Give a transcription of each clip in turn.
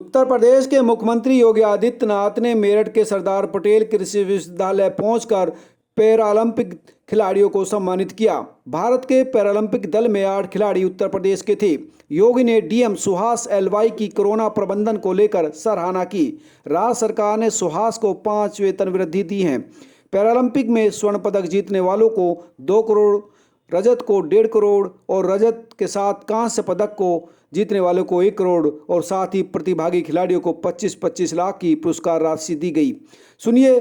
उत्तर प्रदेश के मुख्यमंत्री योगी आदित्यनाथ ने मेरठ के सरदार पटेल कृषि विश्वविद्यालय पहुंचकर पैरालंपिक खिलाड़ियों को सम्मानित किया। भारत के पैरालंपिक दल में 8 खिलाड़ी उत्तर प्रदेश के थे। योगी ने डीएम सुहास एलवाई की कोरोना प्रबंधन को लेकर सराहना की। राज्य सरकार ने सुहास को 5 वेतन वृद्धि दी है। पैरालंपिक में स्वर्ण पदक जीतने वालों को 2 करोड़, रजत को 1.5 करोड़ और रजत के साथ कांस्य पदक को जीतने वालों को 1 करोड़ और साथ ही प्रतिभागी खिलाड़ियों को 25-25 लाख की पुरस्कार राशि दी गई। सुनिए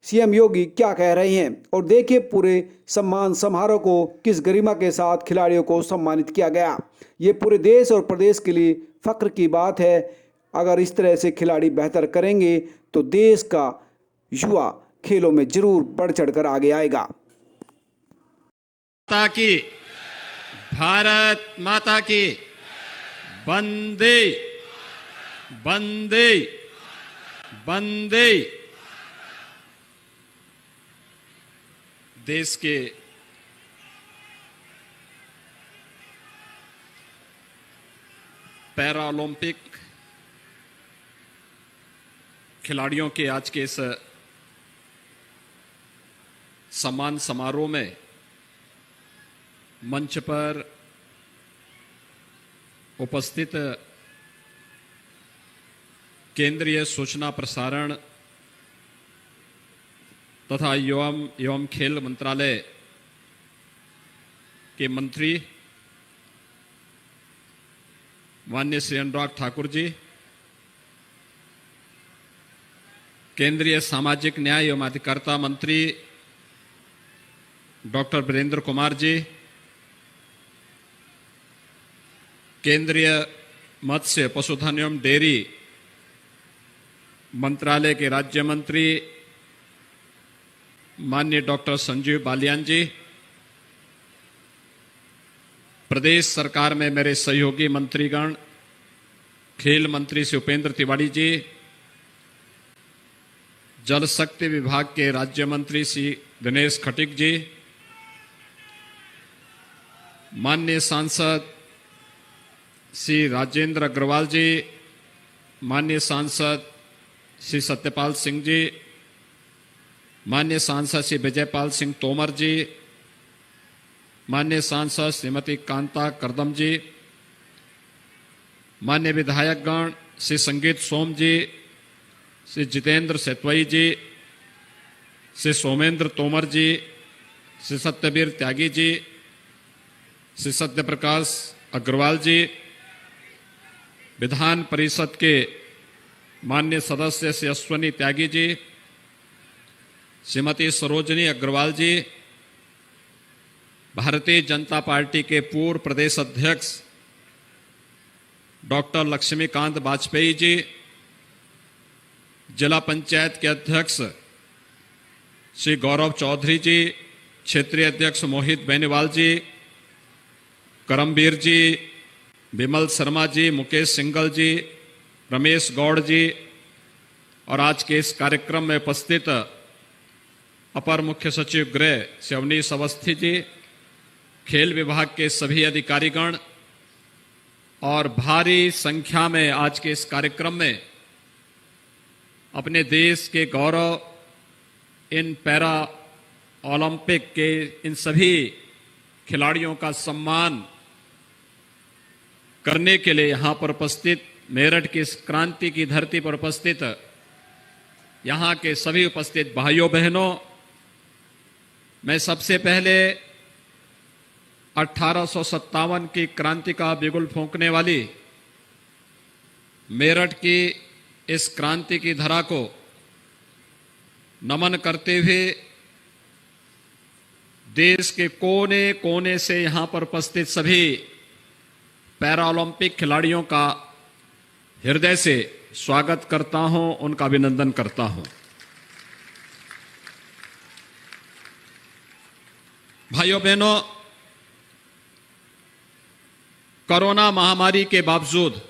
सीएम योगी क्या कह रहे हैं और देखिए पूरे सम्मान समारोह को किस गरिमा के साथ खिलाड़ियों को सम्मानित किया गया। ये पूरे देश और प्रदेश के लिए फख्र की बात है। अगर इस तरह से खिलाड़ी बेहतर करेंगे तो देश का युवा खेलों में जरूर बढ़ चढ़कर आगे आएगा। माता की, भारत माता की, वंदे वंदे वंदे। देश के पैरालंपिक खिलाड़ियों के आज के इस सम्मान समारोह में मंच पर उपस्थित केंद्रीय सूचना प्रसारण तथा युवा एवं खेल मंत्रालय के मंत्री माननीय श्री अनुराग ठाकुर जी, केंद्रीय सामाजिक न्याय एवं अधिकारिता मंत्री डॉक्टर वीरेंद्र कुमार जी, केंद्रीय मत्स्य पशुधन एवं डेयरी मंत्रालय के राज्य मंत्री माननीय डॉक्टर संजीव बालियान जी, प्रदेश सरकार में मेरे सहयोगी मंत्रीगण, खेल मंत्री श्री उपेंद्र तिवारी जी, जल शक्ति विभाग के राज्य मंत्री श्री दिनेश खटीक जी, माननीय सांसद श्री राजेंद्र अग्रवाल जी, माननीय सांसद श्री सत्यपाल सिंह जी, माननीय सांसद श्री विजयपाल सिंह तोमर जी, माननीय सांसद श्रीमती कांता करदम जी, माननीय विधायकगण श्री संगीत सोम जी, श्री जितेंद्र सेतवई जी, श्री सोमेंद्र तोमर जी, श्री सत्यवीर त्यागी जी, श्री सत्यप्रकाश अग्रवाल जी, विधान परिषद के माननीय सदस्य श्री अश्वनी त्यागी जी, श्रीमती सरोजनी अग्रवाल जी, भारतीय जनता पार्टी के पूर्व प्रदेश अध्यक्ष डॉक्टर लक्ष्मीकांत वाजपेयी जी, जिला पंचायत के अध्यक्ष श्री गौरव चौधरी जी, क्षेत्रीय अध्यक्ष मोहित बेनीवाल जी, करमवीर जी, विमल शर्मा जी, मुकेश सिंगल जी, रमेश गौड़ जी और आज के इस कार्यक्रम में उपस्थित अपर मुख्य सचिव गृह श्री अवनीश अवस्थी जी, खेल विभाग के सभी अधिकारीगण और भारी संख्या में आज के इस कार्यक्रम में अपने देश के गौरव इन पैरा ओलंपिक के इन सभी खिलाड़ियों का सम्मान करने के लिए यहाँ पर उपस्थित, मेरठ की इस क्रांति की धरती पर उपस्थित यहाँ के सभी उपस्थित भाइयों बहनों, मैं सबसे पहले 1857 की क्रांति का बिगुल फूंकने वाली मेरठ की इस क्रांति की धरा को नमन करते हुए देश के कोने कोने से यहां पर उपस्थित सभी पैरालंपिक खिलाड़ियों का हृदय से स्वागत करता हूं, उनका अभिनंदन करता हूं। भाइयों बहनों, कोरोना महामारी के बावजूद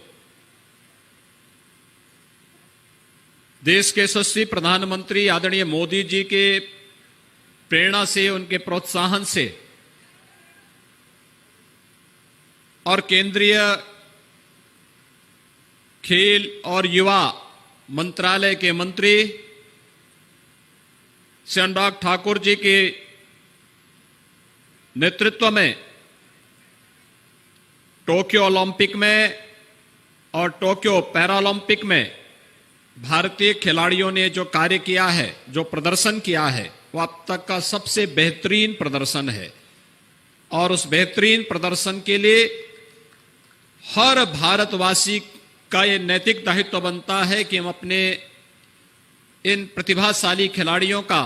देश के यशस्वी प्रधानमंत्री आदरणीय मोदी जी के प्रेरणा से, उनके प्रोत्साहन से और केंद्रीय खेल और युवा मंत्रालय के मंत्री श्री अनुराग ठाकुर जी के नेतृत्व में टोक्यो ओलंपिक में और टोक्यो पैरालंपिक में भारतीय खिलाड़ियों ने जो कार्य किया है, जो प्रदर्शन किया है, वो अब तक का सबसे बेहतरीन प्रदर्शन है। और उस बेहतरीन प्रदर्शन के लिए हर भारतवासी का ये नैतिक दायित्व बनता है कि हम अपने इन प्रतिभाशाली खिलाड़ियों का,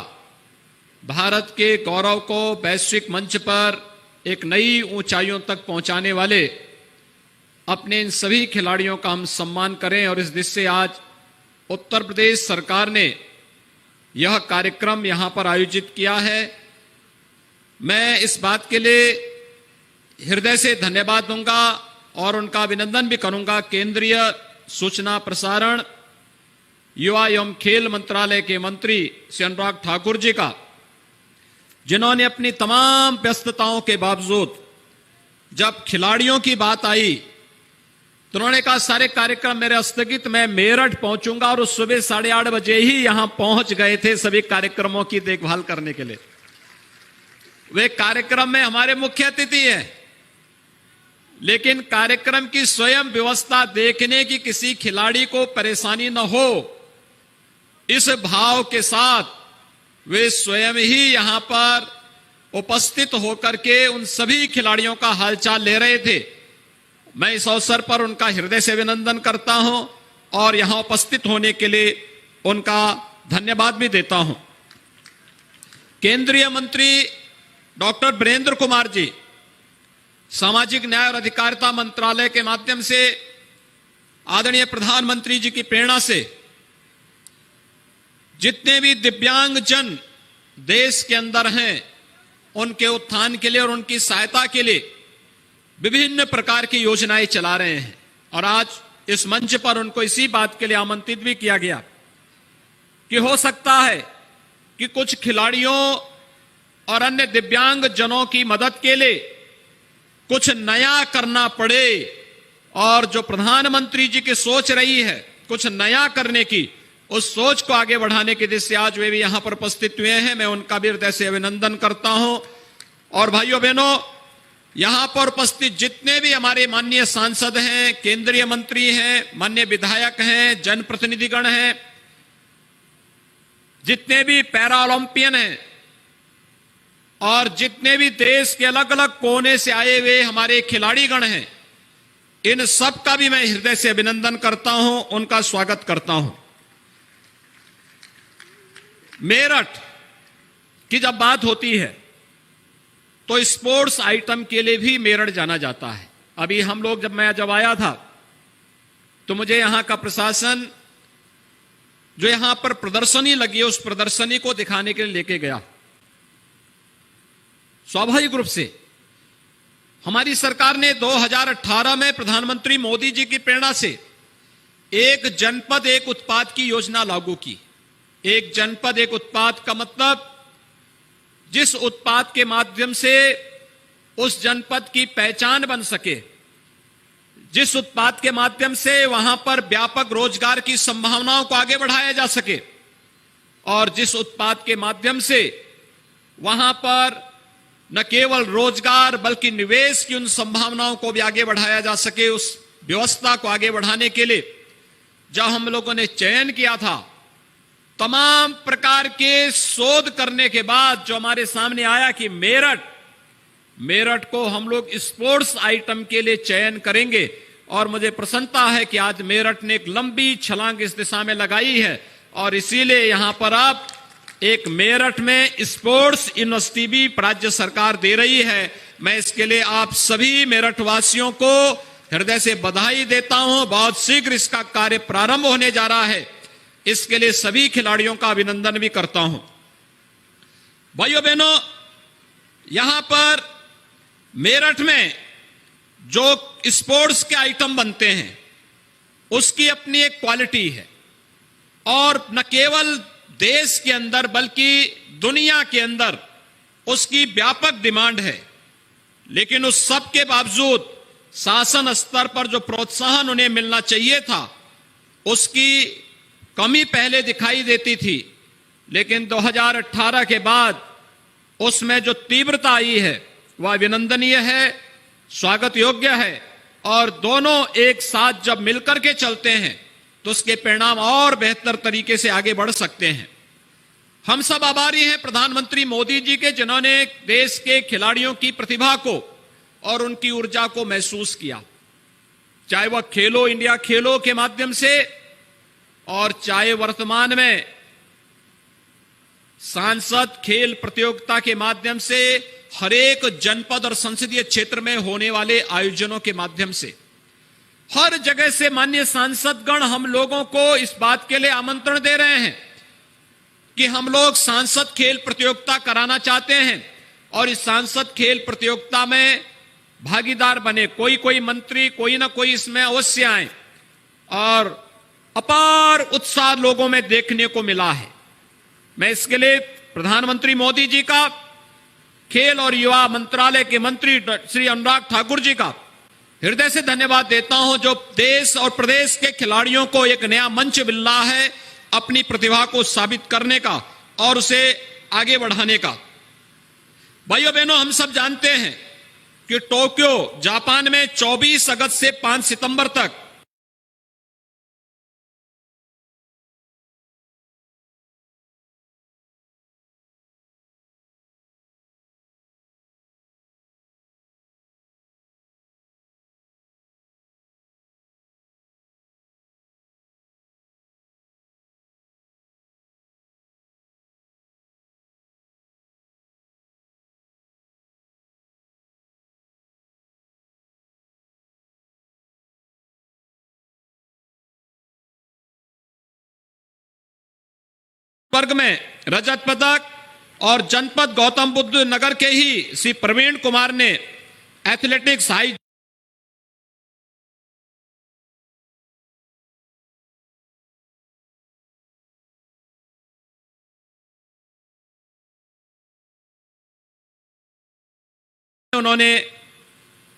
भारत के गौरव को वैश्विक मंच पर एक नई ऊंचाइयों तक पहुंचाने वाले अपने इन सभी खिलाड़ियों का हम सम्मान करें। और इस दिशा से आज उत्तर प्रदेश सरकार ने यह कार्यक्रम यहां पर आयोजित किया है। मैं इस बात के लिए हृदय से धन्यवाद दूंगा और उनका अभिनंदन भी करूंगा केंद्रीय सूचना प्रसारण युवा एवं खेल मंत्रालय के मंत्री श्री अनुराग ठाकुर जी का, जिन्होंने अपनी तमाम व्यस्तताओं के बावजूद जब खिलाड़ियों की बात आई तो उन्होंने कहा सारे कार्यक्रम मेरे स्थगित, मैं मेरठ पहुंचूंगा, और उस सुबह 8:30 बजे ही यहां पहुंच गए थे सभी कार्यक्रमों की देखभाल करने के लिए। वे कार्यक्रम में हमारे मुख्य अतिथि हैं, लेकिन कार्यक्रम की स्वयं व्यवस्था देखने की किसी खिलाड़ी को परेशानी न हो, इस भाव के साथ वे स्वयं ही यहां पर उपस्थित होकर के उन सभी खिलाड़ियों का हालचाल ले रहे थे। मैं इस अवसर पर उनका हृदय से अभिनंदन करता हूं और यहां उपस्थित होने के लिए उनका धन्यवाद भी देता हूं। केंद्रीय मंत्री डॉक्टर वीरेंद्र कुमार जी सामाजिक न्याय और अधिकारिता मंत्रालय के माध्यम से आदरणीय प्रधानमंत्री जी की प्रेरणा से जितने भी दिव्यांग जन देश के अंदर हैं, उनके उत्थान के लिए और उनकी सहायता के लिए विभिन्न प्रकार की योजनाएं चला रहे हैं। और आज इस मंच पर उनको इसी बात के लिए आमंत्रित भी किया गया कि हो सकता है कि कुछ खिलाड़ियों और अन्य दिव्यांग जनों की मदद के लिए कुछ नया करना पड़े, और जो प्रधानमंत्री जी की सोच रही है कुछ नया करने की, उस सोच को आगे बढ़ाने की दिशा से आज वे भी यहां पर उपस्थित हुए हैं। मैं उनका भी हृदय से अभिनंदन करता हूं। और भाइयों बहनों, यहां पर उपस्थित जितने भी हमारे माननीय सांसद हैं, केंद्रीय मंत्री हैं, माननीय विधायक हैं, जनप्रतिनिधिगण हैं, जितने भी पैरा ओलंपियन हैं और जितने भी देश के अलग अलग कोने से आए हुए हमारे खिलाड़ीगण हैं, इन सब का भी मैं हृदय से अभिनंदन करता हूं, उनका स्वागत करता हूं। मेरठ की जब बात होती है तो स्पोर्ट्स आइटम के लिए भी मेरठ जाना जाता है। अभी हम लोग जब आया था तो मुझे यहां का प्रशासन जो यहां पर प्रदर्शनी लगी है उस प्रदर्शनी को दिखाने के लिए लेके गया। स्वाभाविक रूप से हमारी सरकार ने 2018 में प्रधानमंत्री मोदी जी की प्रेरणा से एक जनपद एक उत्पाद की योजना लागू की। एक जनपद एक उत्पाद का मतलब जिस उत्पाद के माध्यम से उस जनपद की पहचान बन सके, जिस उत्पाद के माध्यम से वहां पर व्यापक रोजगार की संभावनाओं को आगे बढ़ाया जा सके, और जिस उत्पाद के माध्यम से वहां पर न केवल रोजगार बल्कि निवेश की उन संभावनाओं को भी आगे बढ़ाया जा सके, उस व्यवस्था को आगे बढ़ाने के लिए जब हम लोगों ने चयन किया था, तमाम प्रकार के शोध करने के बाद जो हमारे सामने आया कि मेरठ को हम लोग स्पोर्ट्स आइटम के लिए चयन करेंगे। और मुझे प्रसन्नता है कि आज मेरठ ने एक लंबी छलांग इस दिशा में लगाई है, और इसीलिए यहां पर अब एक मेरठ में स्पोर्ट्स यूनिवर्सिटी भी राज्य सरकार दे रही है। मैं इसके लिए आप सभी मेरठ वासियों को हृदय से बधाई देता हूं। बहुत शीघ्र इसका कार्य प्रारंभ होने जा रहा है, इसके लिए सभी खिलाड़ियों का अभिनंदन भी करता हूं। भाइयों बहनों, यहां पर मेरठ में जो स्पोर्ट्स के आइटम बनते हैं उसकी अपनी एक क्वालिटी है, और न केवल देश के अंदर बल्कि दुनिया के अंदर उसकी व्यापक डिमांड है। लेकिन उस सब के बावजूद शासन स्तर पर जो प्रोत्साहन उन्हें मिलना चाहिए था उसकी कमी पहले दिखाई देती थी, लेकिन 2018 के बाद उसमें जो तीव्रता आई है वह अभिनंदनीय है, स्वागत योग्य है। और दोनों एक साथ जब मिलकर के चलते हैं तो उसके परिणाम और बेहतर तरीके से आगे बढ़ सकते हैं। हम सब आभारी हैं प्रधानमंत्री मोदी जी के, जिन्होंने देश के खिलाड़ियों की प्रतिभा को और उनकी ऊर्जा को महसूस किया, चाहे वह खेलो इंडिया खेलो के माध्यम से और चाहे वर्तमान में सांसद खेल प्रतियोगिता के माध्यम से हर एक जनपद और संसदीय क्षेत्र में होने वाले आयोजनों के माध्यम से। हर जगह से माननीय सांसदगण हम लोगों को इस बात के लिए आमंत्रण दे रहे हैं कि हम लोग सांसद खेल प्रतियोगिता कराना चाहते हैं और इस सांसद खेल प्रतियोगिता में भागीदार बने। कोई मंत्री कोई ना कोई इसमें अवश्य आए और अपार उत्साह लोगों में देखने को मिला है। मैं इसके लिए प्रधानमंत्री मोदी जी का, खेल और युवा मंत्रालय के मंत्री श्री अनुराग ठाकुर जी का हृदय से धन्यवाद देता हूं, जो देश और प्रदेश के खिलाड़ियों को एक नया मंच मिल रहा है अपनी प्रतिभा को साबित करने का और उसे आगे बढ़ाने का। भाइयों बहनों, हम सब जानते हैं कि टोक्यो जापान में 24 अगस्त से 5 सितंबर तक वर्ग में रजत पदक और जनपद गौतम बुद्ध नगर के ही श्री प्रवीण कुमार ने एथलेटिक्स हाई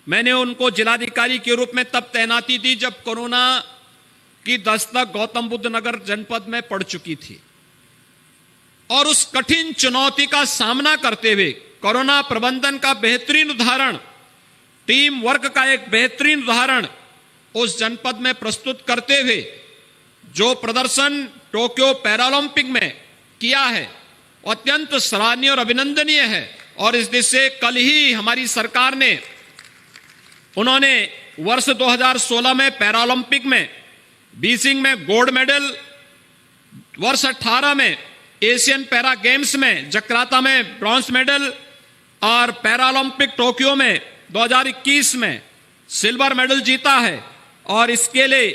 मैंने उनको जिलाधिकारी के रूप में तब तैनाती दी जब कोरोना की दस्तक गौतम बुद्ध नगर जनपद में पड़ चुकी थी और उस कठिन चुनौती का सामना करते हुए कोरोना प्रबंधन का बेहतरीन उदाहरण, टीम वर्क का एक बेहतरीन उदाहरण उस जनपद में प्रस्तुत करते हुए जो प्रदर्शन टोक्यो पैरालंपिक में किया है अत्यंत सराहनीय और अभिनंदनीय है। और इस दिशा से कल ही हमारी सरकार ने उन्होंने वर्ष 2016 में पैरालंपिक में बीजिंग में गोल्ड मेडल, वर्ष 18 में एशियन पैरा गेम्स में जकार्ता में ब्रॉन्ज मेडल और पैरालंपिक टोक्यो में 2021 में सिल्वर मेडल जीता है। और इसके लिए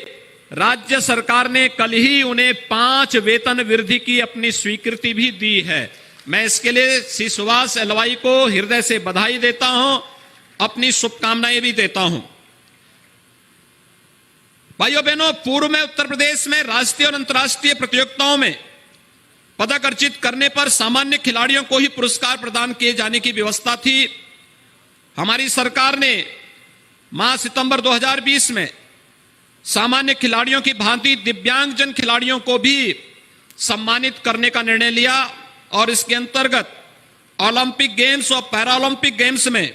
राज्य सरकार ने कल ही उन्हें 5 वेतन वृद्धि की अपनी स्वीकृति भी दी है। मैं इसके लिए श्री सुभाष एलवाई को हृदय से बधाई देता हूं, अपनी शुभकामनाएं भी देता हूं। भाइयों बहनों, पूर्व में उत्तर प्रदेश में राष्ट्रीय और अंतर्राष्ट्रीय प्रतियोगिताओं में पदक अर्जित करने पर सामान्य खिलाड़ियों को ही पुरस्कार प्रदान किए जाने की व्यवस्था थी। हमारी सरकार ने माह सितंबर 2020 में सामान्य खिलाड़ियों की भांति दिव्यांगजन खिलाड़ियों को भी सम्मानित करने का निर्णय लिया और इसके अंतर्गत ओलंपिक गेम्स और पैरालंपिक गेम्स में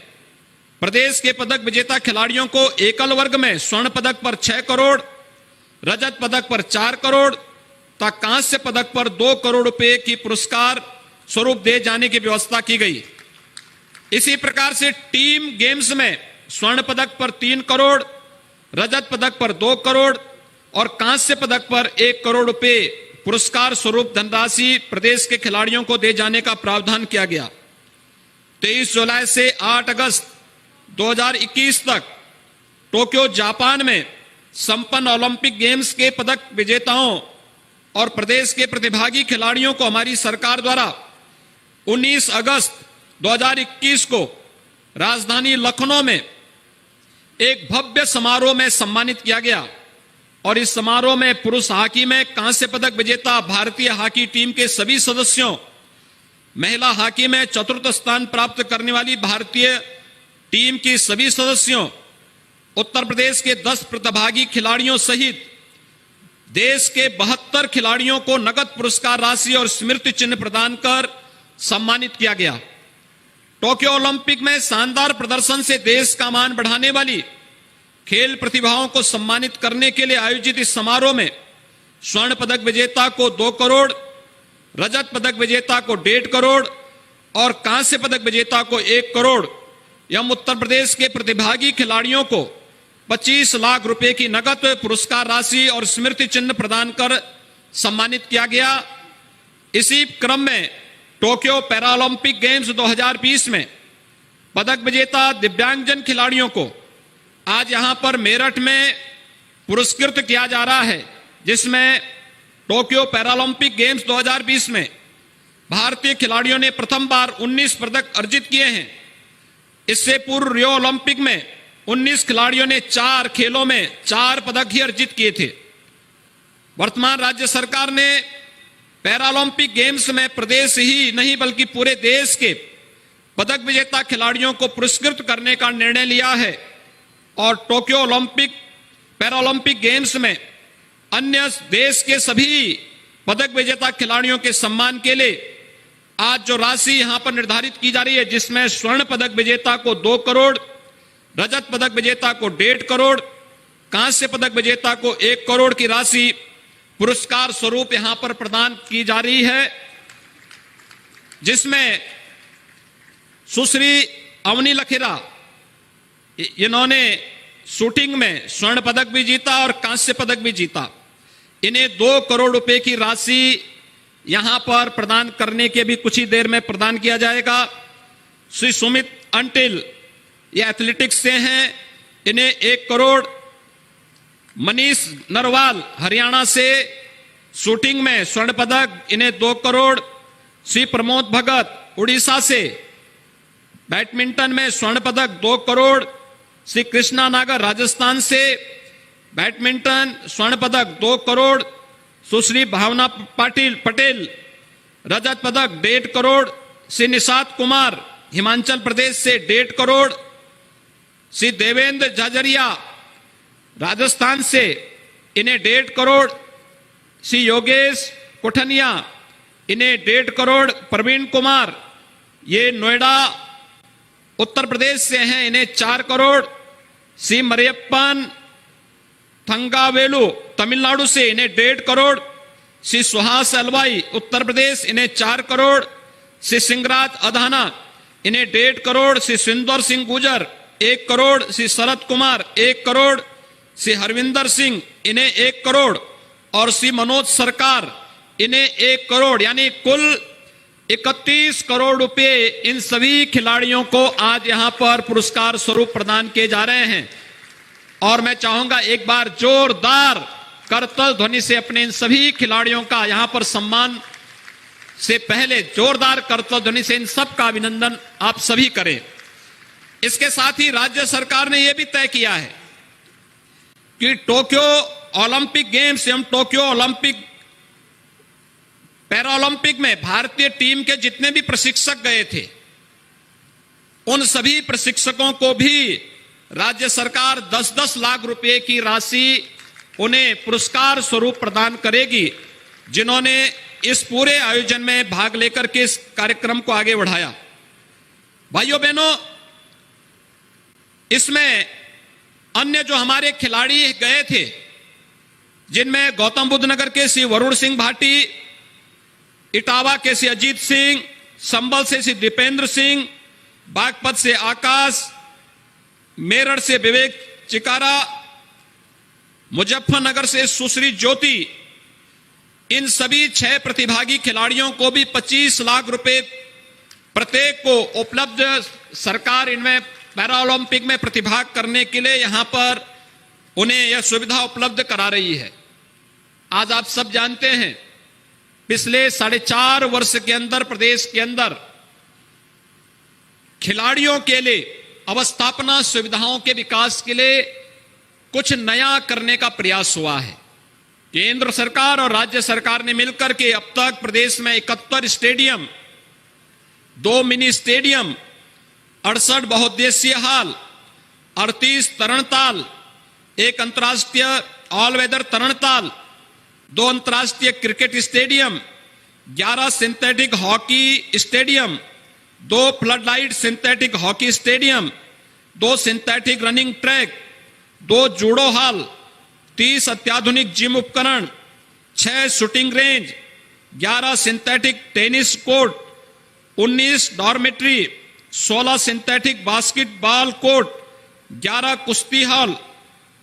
प्रदेश के पदक विजेता खिलाड़ियों को एकल वर्ग में स्वर्ण पदक पर 6 करोड़, रजत पदक पर 4 करोड़ तथा कांस्य पदक पर 2 करोड़ रुपए की पुरस्कार स्वरूप दे जाने की व्यवस्था की गई। इसी प्रकार से टीम गेम्स में स्वर्ण पदक पर 3 करोड़, रजत पदक पर 2 करोड़ और कांस्य पदक पर 1 करोड़ रुपए पुरस्कार स्वरूप धनराशि प्रदेश के खिलाड़ियों को दे जाने का प्रावधान किया गया। 23 जुलाई से 8 अगस्त 2021 तक टोक्यो जापान में संपन्न ओलंपिक गेम्स के पदक विजेताओं और प्रदेश के प्रतिभागी खिलाड़ियों को हमारी सरकार द्वारा 19 अगस्त 2021 को राजधानी लखनऊ में एक भव्य समारोह में सम्मानित किया गया। और इस समारोह में पुरुष हॉकी में कांस्य पदक विजेता भारतीय हॉकी टीम के सभी सदस्यों, महिला हॉकी में चतुर्थ स्थान प्राप्त करने वाली भारतीय टीम की सभी सदस्यों, उत्तर प्रदेश के 10 प्रतिभागी खिलाड़ियों सहित देश के 72 खिलाड़ियों को नगद पुरस्कार राशि और स्मृति चिन्ह प्रदान कर सम्मानित किया गया। टोक्यो ओलंपिक में शानदार प्रदर्शन से देश का मान बढ़ाने वाली खेल प्रतिभाओं को सम्मानित करने के लिए आयोजित इस समारोह में स्वर्ण पदक विजेता को 2 करोड़, रजत पदक विजेता को 1.5 करोड़ और कांस्य पदक विजेता को 1 करोड़ एवं उत्तर प्रदेश के प्रतिभागी खिलाड़ियों को 25 लाख रुपए की नगद पुरस्कार राशि और स्मृति चिन्ह प्रदान कर सम्मानित किया गया। इसी क्रम में टोक्यो पैरालंपिक गेम्स 2020 में पदक विजेता दिव्यांगजन खिलाड़ियों को आज यहां पर मेरठ में पुरस्कृत किया जा रहा है, जिसमें टोक्यो पैरालंपिक गेम्स 2020 में भारतीय खिलाड़ियों ने प्रथम बार 19 पदक अर्जित किए हैं। इससे पूर्व रियो ओलंपिक में 19 खिलाड़ियों ने 4 खेलों में 4 पदक ही अर्जित किए थे। वर्तमान राज्य सरकार ने पैरालंपिक गेम्स में प्रदेश ही नहीं बल्कि पूरे देश के पदक विजेता खिलाड़ियों को पुरस्कृत करने का निर्णय लिया है और टोक्यो ओलंपिक पैरालंपिक गेम्स में अन्य देश के सभी पदक विजेता खिलाड़ियों के सम्मान के लिए आज जो राशि यहां पर निर्धारित की जा रही है, जिसमें स्वर्ण पदक विजेता को 2 करोड़, रजत पदक विजेता को 1.5 करोड़, कांस्य पदक विजेता को 1 करोड़ की राशि पुरस्कार स्वरूप यहां पर प्रदान की जा रही है, जिसमें सुश्री अवनी लखेरा, इन्होंने शूटिंग में स्वर्ण पदक भी जीता और कांस्य पदक भी जीता। इन्हें 2 करोड़ रुपए की राशि यहां पर प्रदान करने के भी कुछ ही देर में प्रदान किया जाएगा। श्री सुमित अंटिल, ये एथलेटिक्स से हैं, इन्हें 1 करोड़। मनीष नरवाल हरियाणा से शूटिंग में स्वर्ण पदक, इन्हें 2 करोड़। श्री प्रमोद भगत उड़ीसा से बैडमिंटन में स्वर्ण पदक 2 करोड़। श्री कृष्णा नागर राजस्थान से बैडमिंटन स्वर्ण पदक 2 करोड़। सुश्री भावना पटेल रजत पदक 1.5 करोड़। श्री निषाद कुमार हिमाचल प्रदेश से 1.5 करोड़। श्री देवेंद्र झाझरिया राजस्थान से, इन्हें 1.5 करोड़। श्री योगेश कोठनिया, इन्हें 1.5 करोड़। प्रवीण कुमार, ये नोएडा उत्तर प्रदेश से हैं, इन्हें 4 करोड़। श्री मरियप्पन थंगावेलु तमिलनाडु से, इन्हें 1.5 करोड़। श्री सुहास अलवाई उत्तर प्रदेश, इन्हें 4 करोड़। श्री सिंगराज अधाना, इन्हें 1.5 करोड़। श्री सुंदर सिंह गुजर 1 करोड़। श्री शरद कुमार 1 करोड़। श्री हरविंदर सिंह, इन्हें 1 करोड़ और श्री मनोज सरकार, इन्हें 1 करोड़, यानी कुल 31 करोड़ रुपए इन सभी खिलाड़ियों को आज यहां पर पुरस्कार स्वरूप प्रदान किए जा रहे हैं। और मैं चाहूंगा एक बार जोरदार करतल ध्वनि से अपने इन सभी खिलाड़ियों का यहां पर सम्मान से पहले जोरदार करतल ध्वनि से इन सब का अभिनंदन आप सभी करें। इसके साथ ही राज्य सरकार ने यह भी तय किया है कि टोक्यो ओलंपिक गेम्स एवं टोक्यो ओलंपिक पैरालंपिक में भारतीय टीम के जितने भी प्रशिक्षक गए थे, उन सभी प्रशिक्षकों को भी राज्य सरकार 10-10 लाख रुपए की राशि उन्हें पुरस्कार स्वरूप प्रदान करेगी, जिन्होंने इस पूरे आयोजन में भाग लेकर के इस कार्यक्रम को आगे बढ़ाया। भाइयों बहनों, इसमें अन्य जो हमारे खिलाड़ी गए थे, जिनमें गौतम बुद्ध नगर के श्री वरुण सिंह भाटी, इटावा के श्री अजीत सिंह, संबल से श्री दीपेंद्र सिंह, बागपत से आकाश, मेरठ से विवेक चिकारा, मुजफ्फरनगर से सुश्री ज्योति, इन सभी 6 प्रतिभागी खिलाड़ियों को भी 25 लाख रुपए प्रत्येक को उपलब्ध सरकार इनमें पैरालंपिक में प्रतिभाग करने के लिए यहां पर उन्हें यह सुविधा उपलब्ध करा रही है। आज आप सब जानते हैं, पिछले 4.5 वर्ष के अंदर प्रदेश के अंदर खिलाड़ियों के लिए अवस्थापना सुविधाओं के विकास के लिए कुछ नया करने का प्रयास हुआ है। केंद्र सरकार और राज्य सरकार ने मिलकर के अब तक प्रदेश में 71 स्टेडियम, 2 मिनी स्टेडियम, 68 बहुउद्देशीय हॉल, 38 तरणताल, 1 अंतर्राष्ट्रीय ऑल वेदर तरणताल 2 अंतर्राष्ट्रीय cricket stadium, 11 synthetic hockey stadium, 2 floodlight synthetic hockey stadium, 2 synthetic running track, 2 judo hall, 30 अत्याधुनिक जिम उपकरण, 6 shooting range, 11 synthetic tennis court, 19 dormitory, 16 synthetic basketball court, 11 कुश्ती हॉल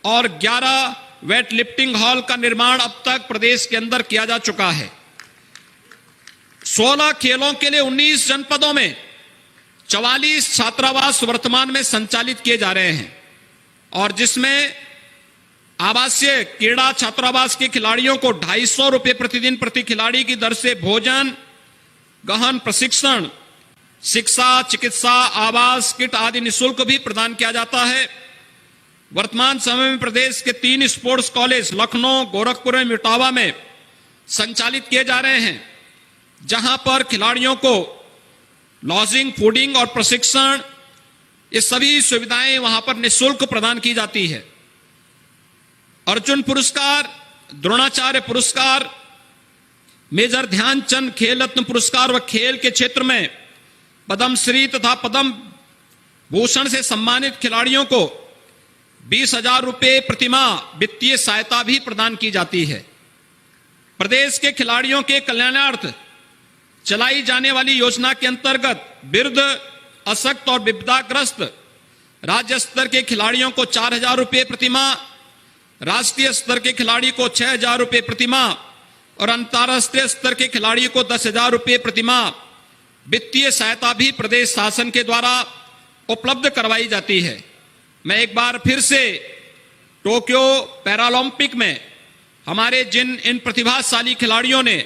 और 11 weight lifting hall का निर्माण अब तक प्रदेश के अंदर किया जा चुका है। 16 खेलों के लिए 19 जनपदों में 44 छात्रावास वर्तमान में संचालित किए जा रहे हैं और जिसमें आवासीय क्रीड़ा छात्रावास के खिलाड़ियों को 250 रुपए प्रतिदिन प्रति खिलाड़ी की दर से भोजन, गहन प्रशिक्षण, शिक्षा, चिकित्सा, आवास, किट आदि निःशुल्क भी प्रदान किया जाता है। वर्तमान समय में प्रदेश के 3 स्पोर्ट्स कॉलेज लखनऊ, गोरखपुर और इटावा में संचालित किए जा रहे हैं, जहां पर खिलाड़ियों को लॉजिंग, फूडिंग और प्रशिक्षण, ये सभी सुविधाएं वहां पर निःशुल्क प्रदान की जाती है। अर्जुन पुरस्कार, द्रोणाचार्य पुरस्कार, मेजर ध्यानचंद खेल रत्न पुरस्कार व खेल के क्षेत्र में पद्मश्री तथा पद्म भूषण से सम्मानित खिलाड़ियों को 20,000 रुपए प्रतिमाह वित्तीय सहायता भी प्रदान की जाती है। प्रदेश के खिलाड़ियों के कल्याणार्थ चलाई जाने वाली योजना के अंतर्गत वृद्ध, अशक्त और विपदाग्रस्त राज्य स्तर के खिलाड़ियों को 4,000 रुपए प्रतिमाह, राष्ट्रीय स्तर के खिलाड़ी को 6,000 रुपए प्रतिमाह और अंतर्राष्ट्रीय स्तर के खिलाड़ी को 10,000 रुपए प्रतिमाह वित्तीय सहायता भी प्रदेश शासन के द्वारा उपलब्ध करवाई जाती है। मैं एक बार फिर से टोक्यो पैरालंपिक में हमारे जिन इन प्रतिभाशाली खिलाड़ियों ने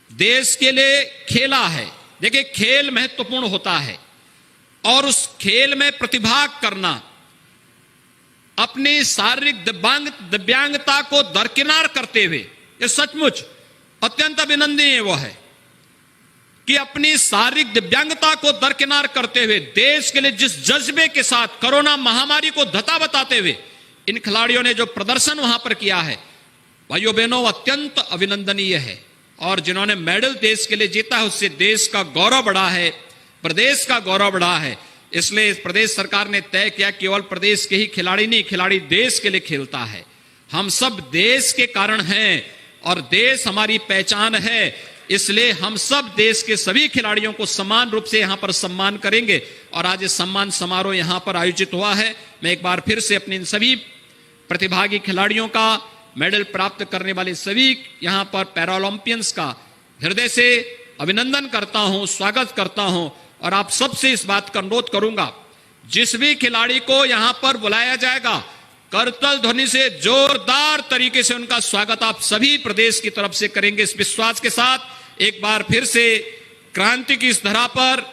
देश के लिए खेला है, देखिए खेल महत्वपूर्ण होता है और उस खेल में प्रतिभा करना, अपनी शारीरिक दिव्यांगता को दरकिनार करते हुए, ये सचमुच अत्यंत अभिनंदनीय वो है कि अपनी शारीरिक दिव्यांगता को दरकिनार करते हुए देश के लिए जिस जज्बे के साथ कोरोना महामारी को धता बताते हुए इन खिलाड़ियों ने जो प्रदर्शन वहां पर किया है, भाइयों बहनों, अत्यंत अभिनंदनीय है। और जिन्होंने मेडल देश के लिए जीता है, उससे देश का गौरव बढ़ा है, प्रदेश का गौरव बढ़ा है। इसलिए प्रदेश सरकार ने तय किया केवल प्रदेश के ही खिलाड़ी नहीं, खिलाड़ी देश के लिए खेलता है। हम सब देश के कारण हैं और देश हमारी पहचान है, इसलिए हम सब देश के सभी खिलाड़ियों को समान रूप से यहां पर सम्मान करेंगे और आज ये सम्मान समारोह यहां पर आयोजित हुआ है। मैं एक बार फिर से अपने इन सभी प्रतिभागी खिलाड़ियों का, मेडल प्राप्त करने वाले सभी यहां पर पैरालंपियंस का हृदय से अभिनंदन करता हूं, स्वागत करता हूं और आप सबसे इस बात का अनुरोध करूंगा, जिस भी खिलाड़ी को यहां पर बुलाया जाएगा, करतल ध्वनि से जोरदार तरीके से उनका स्वागत आप सभी प्रदेश की तरफ से करेंगे। इस विश्वास के साथ एक बार फिर से क्रांति की इस धरा पर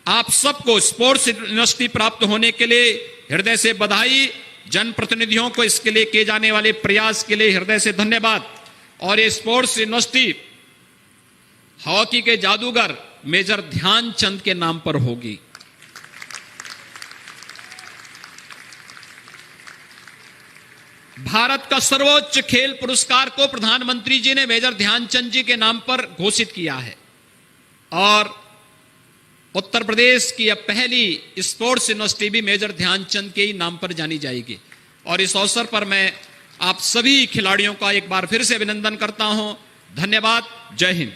आप सबको स्पोर्ट्स यूनिवर्सिटी प्राप्त होने के लिए हृदय से बधाई, जनप्रतिनिधियों को इसके लिए किए जाने वाले प्रयास के लिए हृदय से धन्यवाद। और ये स्पोर्ट्स यूनिवर्सिटी हॉकी के जादूगर मेजर ध्यानचंद के नाम पर होगी। भारत का सर्वोच्च खेल पुरस्कार को प्रधानमंत्री जी ने मेजर ध्यानचंद जी के नाम पर घोषित किया है और उत्तर प्रदेश की अब पहली स्पोर्ट्स यूनिवर्सिटी भी मेजर ध्यानचंद के ही नाम पर जानी जाएगी। और इस अवसर पर मैं आप सभी खिलाड़ियों का एक बार फिर से अभिनंदन करता हूं। धन्यवाद। जय हिंद।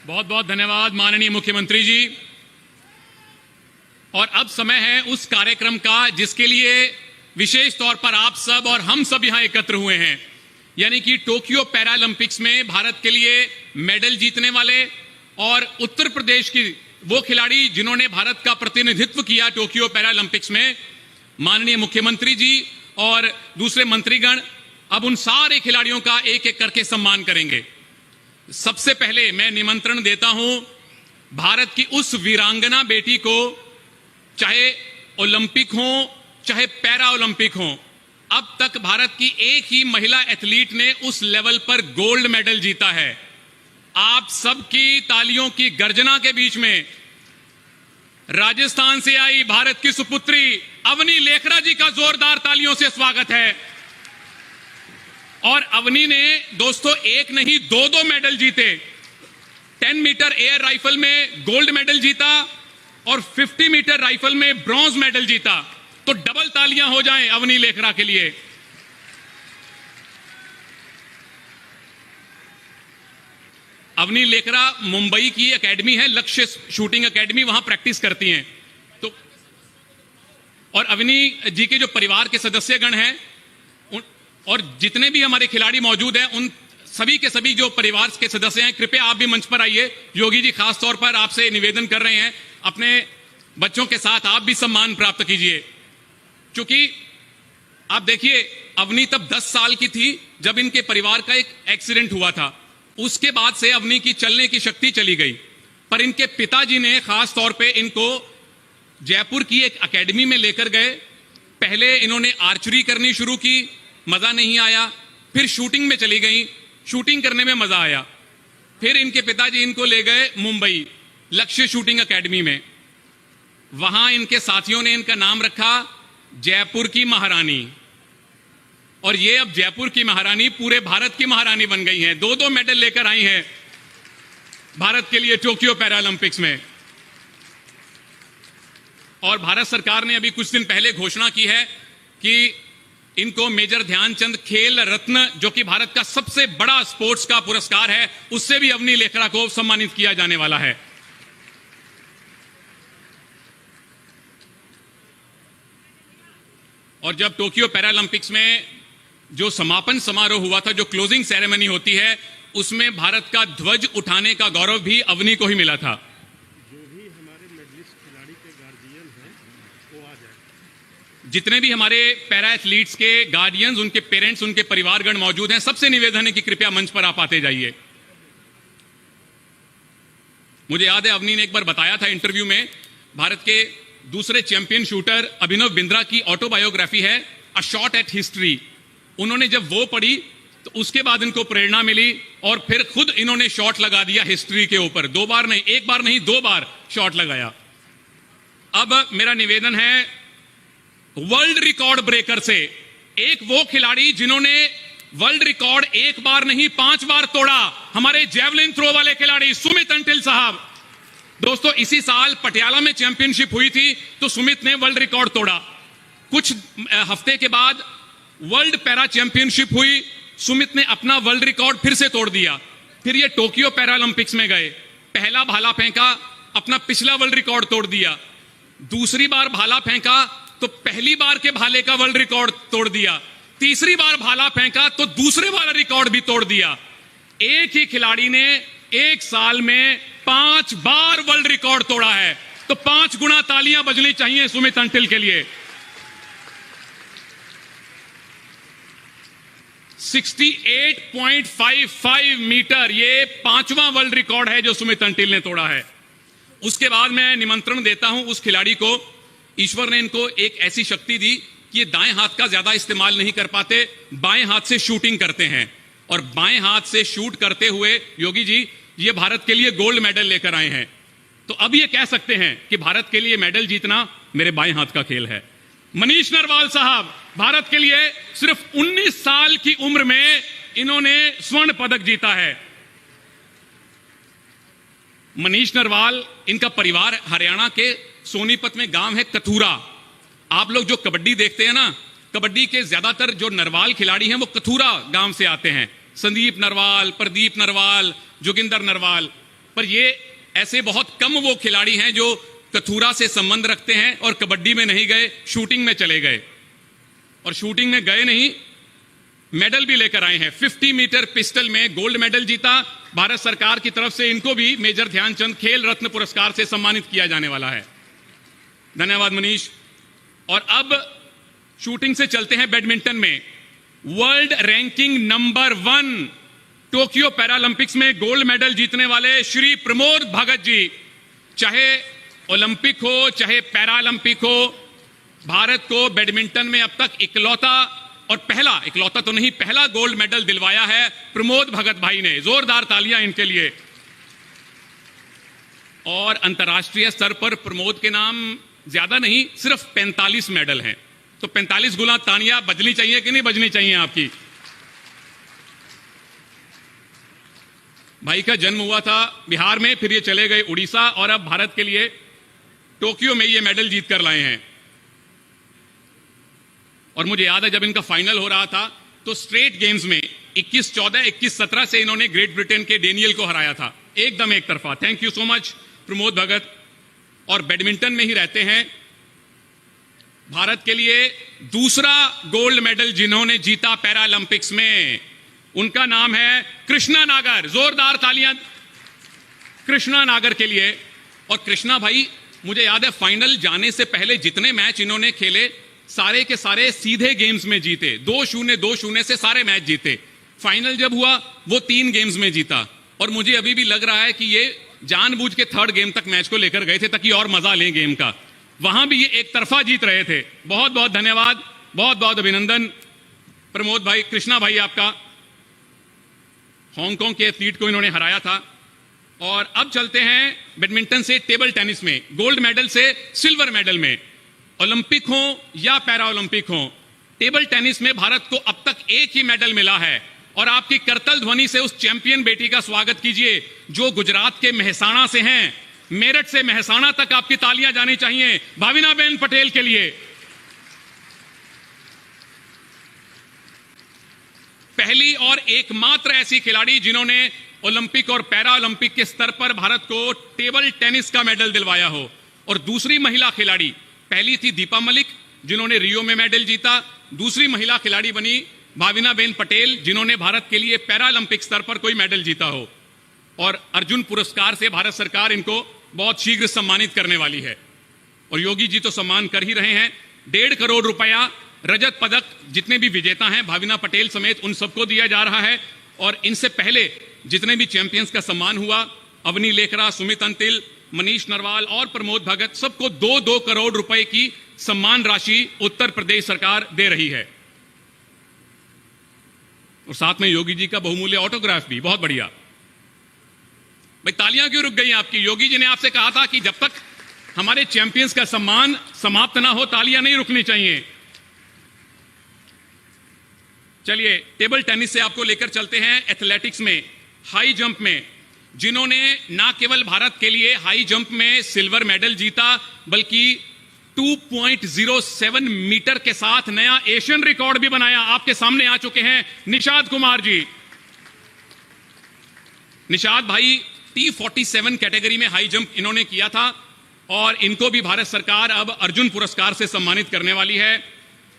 बहुत बहुत धन्यवाद माननीय मुख्यमंत्री जी। और अब समय है उस कार्यक्रम का जिसके लिए विशेष तौर पर आप सब और हम सब यहां एकत्र हुए हैं, यानी कि टोक्यो पैरालंपिक्स में भारत के लिए मेडल जीतने वाले और उत्तर प्रदेश की वो खिलाड़ी जिन्होंने भारत का प्रतिनिधित्व किया टोक्यो पैरालंपिक्स में, माननीय मुख्यमंत्री जी और दूसरे मंत्रीगण अब उन सारे खिलाड़ियों का एक एक करके सम्मान करेंगे। सबसे पहले मैं निमंत्रण देता हूं भारत की उस वीरांगना बेटी को, चाहे ओलंपिक हो चाहे पैरा ओलंपिक हो, अब तक भारत की एक ही महिला एथलीट ने उस लेवल पर गोल्ड मेडल जीता है। आप सबकी तालियों की गर्जना के बीच में राजस्थान से आई भारत की सुपुत्री अवनी लेखरा जी का जोरदार तालियों से स्वागत है। और अवनी ने दोस्तों एक नहीं दो मेडल जीते। 10 मीटर एयर राइफल में गोल्ड मेडल जीता और 50 मीटर राइफल में ब्रॉन्ज मेडल जीता। तो डबल तालियां हो जाएं अवनी लेखरा के लिए। अवनी लेखरा मुंबई की एकेडमी है, लक्ष्य शूटिंग एकेडमी, वहां प्रैक्टिस करती हैं। तो और अवनी जी के जो परिवार के सदस्यगण हैं और जितने भी हमारे खिलाड़ी मौजूद हैं, उन सभी के सभी जो परिवार के सदस्य हैं, कृपया आप भी मंच पर आइए। योगी जी खास तौर पर आपसे निवेदन कर रहे हैं, अपने बच्चों के साथ आप भी सम्मान प्राप्त कीजिए। क्योंकि आप देखिए, अवनी तब 10 साल की थी जब इनके परिवार का एक एक्सीडेंट हुआ था। उसके बाद से अवनी की चलने की शक्ति चली गई। पर इनके पिताजी ने खास तौर पे इनको जयपुर की एक एकेडमी में लेकर गए। पहले इन्होंने आर्चरी करनी शुरू की, मजा नहीं आया। फिर शूटिंग में चली गई, शूटिंग करने में मजा आया। फिर इनके पिताजी इनको ले गए मुंबई लक्ष्य शूटिंग एकेडमी में। वहां इनके साथियों ने इनका नाम रखा जयपुर की महारानी। और ये अब जयपुर की महारानी पूरे भारत की महारानी बन गई हैं। 2 मेडल लेकर आई हैं भारत के लिए टोक्यो पैरालंपिक्स में। और भारत सरकार ने अभी कुछ दिन पहले घोषणा की है कि इनको मेजर ध्यानचंद खेल रत्न, जो कि भारत का सबसे बड़ा स्पोर्ट्स का पुरस्कार है, उससे भी अवनी लेखरा को सम्मानित किया जाने वाला है। और जब टोक्यो पैरालंपिक्स में जो समापन समारोह हुआ था, जो क्लोजिंग सेरेमनी होती है, उसमें भारत का ध्वज उठाने का गौरव भी अवनी को ही मिला था। जो भी हमारे मेडलिस्ट खिलाड़ी के गार्जियन हैं वो आ जाए। जितने भी हमारे पैरा एथलीट्स के गार्डियंस, उनके पेरेंट्स, उनके परिवारगण मौजूद हैं, सबसे निवेदन है कि कृपया मंच पर आप आते जाइए। मुझे याद है अवनी ने एक बार बताया था इंटरव्यू में, भारत के दूसरे चैंपियन शूटर अभिनव बिंद्रा की ऑटोबायोग्राफी है अ शॉट एट हिस्ट्री। उन्होंने जब वो पढ़ी तो उसके बाद इनको प्रेरणा मिली और फिर खुद इन्होंने शॉट लगा दिया हिस्ट्री के ऊपर। 2 बार नहीं, 1 बार नहीं, 2 बार शॉट लगाया। अब मेरा निवेदन है वर्ल्ड रिकॉर्ड ब्रेकर से, एक वो खिलाड़ी जिन्होंने वर्ल्ड रिकॉर्ड 1 बार नहीं 5 बार तोड़ा, हमारे जेवलिन थ्रो वाले खिलाड़ी सुमित अंटिल साहब। दोस्तों, इसी साल पटियाला में चैंपियनशिप हुई थी तो सुमित ने वर्ल्ड रिकॉर्ड तोड़ा। कुछ हफ्ते के बाद वर्ल्ड पैरा चैंपियनशिप हुई, सुमित ने अपना वर्ल्ड रिकॉर्ड फिर से तोड़ दिया। फिर ये टोक्यो पैरालंपिक्स में गए, पहला भाला फेंका, अपना पिछला वर्ल्ड रिकॉर्ड तोड़ दिया। दूसरी बार भाला फेंका तो पहली बार के भाले का वर्ल्ड रिकॉर्ड तोड़ दिया। तीसरी बार भाला फेंका तो दूसरे वाला रिकॉर्ड भी तोड़ दिया। एक ही खिलाड़ी ने 1 साल में 5 बार वर्ल्ड रिकॉर्ड तोड़ा है। तो 5 गुना तालियां बजनी चाहिए सुमित अंटिल के लिए। 68.55 मीटर, ये 5वां वर्ल्ड रिकॉर्ड है जो सुमित अंटिल ने तोड़ा है। उसके बाद मैं निमंत्रण देता हूं उस खिलाड़ी को, ईश्वर ने इनको एक ऐसी शक्ति दी कि ये दाएं हाथ का ज्यादा इस्तेमाल नहीं कर पाते, बाएं हाथ से शूटिंग करते हैं। और बाएं हाथ से शूट करते हुए योगी जी ये भारत के लिए गोल्ड मेडल लेकर आए हैं। तो अब ये कह सकते हैं कि भारत के लिए मेडल जीतना मेरे बाएं हाथ का खेल है। मनीष नरवाल साहब, भारत के लिए सिर्फ 19 साल की उम्र में इन्होंने स्वर्ण पदक जीता है। मनीष नरवाल, इनका परिवार हरियाणा के सोनीपत में गांव है कथूरा। आप लोग जो कबड्डी देखते हैं ना, कबड्डी के ज्यादातर जो नरवाल खिलाड़ी हैं वो कथूरा गांव से आते हैं। संदीप नरवाल, प्रदीप नरवाल, जोगिंदर नरवाल। पर ये ऐसे बहुत कम वो खिलाड़ी हैं जो कथूरा से संबंध रखते हैं और कबड्डी में नहीं गए, शूटिंग में चले गए। और शूटिंग में गए नहीं, मेडल भी लेकर आए हैं। 50 मीटर पिस्टल में गोल्ड मेडल जीता। भारत सरकार की तरफ से इनको भी मेजर ध्यानचंद खेल रत्न पुरस्कार से सम्मानित किया जाने वाला है। धन्यवाद मनीष। और अब शूटिंग से चलते हैं बैडमिंटन में। World ranking number 1 Tokyo Paralympics में गोल्ड मेडल जीतने वाले श्री प्रमोद भगत जी, चाहे ओलंपिक हो चाहे पैरालंपिक हो, भारत को बैडमिंटन में अब तक इकलौता तो नहीं, पहला गोल्ड मेडल दिलवाया है प्रमोद भगत भाई ने। जोरदार तालियां इनके लिए। और अंतर्राष्ट्रीय स्तर पर प्रमोद के नाम ज्यादा नहीं, सिर्फ 45 मेडल हैं। तो 45 गुना तानियां बजनी चाहिए कि नहीं बजनी चाहिए आपकी? भाई का जन्म हुआ था बिहार में, फिर ये चले गए उड़ीसा और अब भारत के लिए टोक्यो में ये मेडल जीत कर लाए हैं। और मुझे याद है जब इनका फाइनल हो रहा था तो स्ट्रेट गेम्स में 21-14, 21-17 से इन्होंने ग्रेट ब्रिटेन के डेनियल को हराया था, एकदम एक तरफा। Thank you so much Pramod Bhagat. और बैडमिंटन में ही रहते हैं, भारत के लिए दूसरा गोल्ड मेडल जिन्होंने जीता पैरालंपिक्स में, उनका नाम है कृष्णा नागर। जोरदार तालियां कृष्णा नागर के लिए। और कृष्णा भाई, मुझे याद है फाइनल जाने से पहले जितने मैच इन्होंने खेले सारे के सारे सीधे गेम्स में जीते, 2-0 2-0 से सारे मैच जीते। फाइनल जब हुआ वो 3 गेम्स में जीता। और मुझे अभी भी लग रहा है कि ये जानबूझ के 3rd गेम तक मैच को लेकर गए थे ताकि और मजा लें गेम का। वहां भी ये एक तरफा जीत रहे थे। बहुत बहुत धन्यवाद, बहुत बहुत अभिनंदन प्रमोद भाई, कृष्णा भाई आपका। हांगकांग के एथलीट को इन्होंने हराया था। और अब चलते हैं बैडमिंटन से टेबल टेनिस में, गोल्ड मेडल से सिल्वर मेडल में। ओलंपिक हो या पैरा ओलंपिक हो, टेबल टेनिस में भारत को अब तक एक ही मेडल मिला है। और आपकी करतल ध्वनि से उस चैंपियन बेटी का स्वागत कीजिए जो गुजरात के मेहसाणा से हैं। मेरठ से मेहसाणा तक आपकी तालियां जानी चाहिए भाविनाबेन पटेल के लिए। पहली और एकमात्र ऐसी खिलाड़ी जिन्होंने ओलंपिक और पैरा ओलंपिक के स्तर पर भारत को टेबल टेनिस का मेडल दिलवाया हो। और दूसरी महिला खिलाड़ी, पहली थी दीपा मलिक जिन्होंने रियो में मेडल जीता, दूसरी महिला खिलाड़ी बनी भाविनाबेन पटेल जिन्होंने भारत के लिए पैरालंपिक स्तर पर कोई मेडल जीता हो। और अर्जुन पुरस्कार से भारत सरकार इनको बहुत शीघ्र सम्मानित करने वाली है। और योगी जी तो सम्मान कर ही रहे हैं। 1.5 करोड़ रुपया रजत पदक जितने भी विजेता हैं भाविना पटेल समेत उन सबको दिया जा रहा है। और इनसे पहले जितने भी चैंपियंस का सम्मान हुआ, अवनी लेखरा, सुमित अंतिल, मनीष नरवाल और प्रमोद भगत, सबको 2-2 करोड़ रुपए की सम्मान राशि उत्तर प्रदेश सरकार दे रही है। और साथ में योगी जी का बहुमूल्य ऑटोग्राफ भी, बहुत बढ़िया। भाई तालियां क्यों रुक गई आपकी? योगी जी ने आपसे कहा था कि जब तक हमारे चैंपियंस का सम्मान समाप्त ना हो तालियां नहीं रुकनी चाहिए। चलिए टेबल टेनिस से आपको लेकर चलते हैं एथलेटिक्स में, हाई जंप में, जिन्होंने ना केवल भारत के लिए हाई जंप में सिल्वर मेडल जीता बल्कि 2.07 मीटर के साथ नया एशियन रिकॉर्ड भी बनाया। आपके सामने आ चुके हैं निषाद कुमार जी। निषाद भाई T47 कैटेगरी में हाई जंप इन्होंने किया था और इनको भी भारत सरकार अब अर्जुन पुरस्कार से सम्मानित करने वाली है।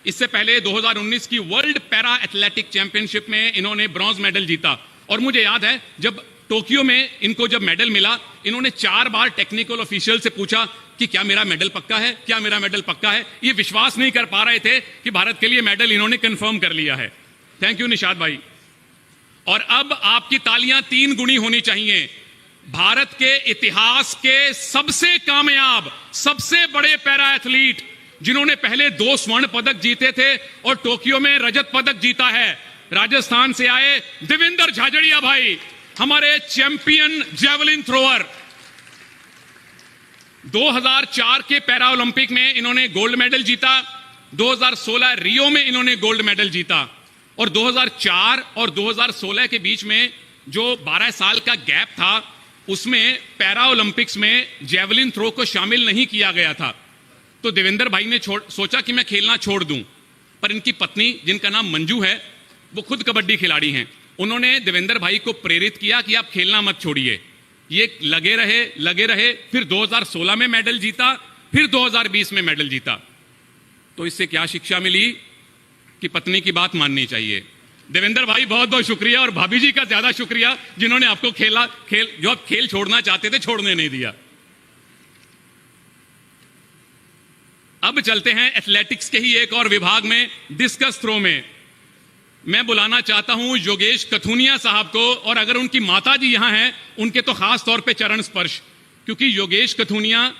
इससे पहले 2019 की वर्ल्ड पैरा एथलेटिक चैंपियनशिप में इन्होंने ब्रॉन्ज मेडल जीता। और मुझे याद है जब टोक्यो में इनको जब मेडल मिला, इन्होंने 4 बार टेक्निकल ऑफिशियल से पूछा कि क्या मेरा मेडल पक्का है, क्या मेरा मेडल पक्का है। ये विश्वास नहीं कर पा रहे थे कि भारत के लिए मेडल इन्होंने कंफर्म कर लिया है। थैंक यू निषाद भाई। और अब आपकी तालियां 3 गुनी होनी चाहिए। भारत के इतिहास के सबसे कामयाब, सबसे बड़े पैरा एथलीट जिन्होंने पहले 2 स्वर्ण पदक जीते थे और टोक्यो में रजत पदक जीता है, राजस्थान से आए देवेंद्र झाझड़िया भाई, हमारे चैंपियन जेवलिन थ्रोअर। 2004 के पैरा ओलंपिक में इन्होंने गोल्ड मेडल जीता, 2016 रियो में इन्होंने गोल्ड मेडल जीता। और 2004 और 2016 के बीच में जो 12 साल का गैप था उसमें पैरा ओलंपिक्स में जेवलिन थ्रो को शामिल नहीं किया गया था। तो देवेंद्र भाई ने सोचा कि मैं खेलना छोड़ दूं, पर इनकी पत्नी जिनका नाम मंजू है वो खुद कबड्डी खिलाड़ी हैं। उन्होंने देवेंद्र भाई को प्रेरित किया कि आप खेलना मत छोड़िए। ये लगे रहे, फिर 2016 में मेडल जीता, फिर 2020 में मेडल जीता। तो इससे क्या शिक्षा मिली कि पत्नी की बात माननी चाहिए। देवेंद्र भाई बहुत बहुत शुक्रिया, और भाभी जी का ज्यादा शुक्रिया जिन्होंने आपको जो आप खेल छोड़ना चाहते थे छोड़ने नहीं दिया। अब चलते हैं एथलेटिक्स के ही एक और विभाग में, डिस्कस थ्रो में। मैं बुलाना चाहता हूं योगेश कथुनिया साहब को, और अगर उनकी माता जी यहां हैं उनके तो खास तौर पे चरण स्पर्श, क्योंकि योगेश कथुनिया,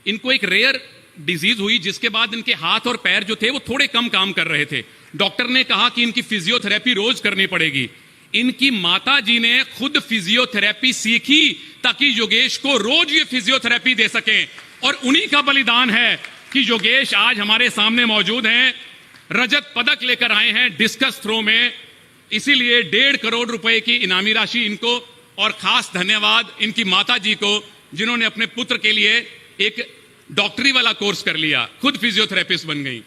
इनको एक रेयर डिजीज हुई जिसके बाद इनके हाथ और पैर जो थे वो थोड़े कम काम कर रहे थे। डॉक्टर ने कहा कि इनकी फिजियोथेरेपी रोज करनी पड़ेगी। इनकी माता जी ने खुद फिजियोथेरेपी सीखी ताकि योगेश को रोज ये फिजियोथेरेपी दे सकें, और उन्हीं का बलिदान है कि योगेश आज हमारे सामने मौजूद हैं, रजत पदक लेकर आए हैं डिस्कस थ्रो में। इसीलिए 1.5 करोड़ रुपए की इनामी राशि इनको, और खास धन्यवाद इनकी माता जी को जिन्होंने अपने पुत्र के लिए एक डॉक्टरी वाला कोर्स कर लिया, खुद फिजियोथेरेपिस्ट बन गई।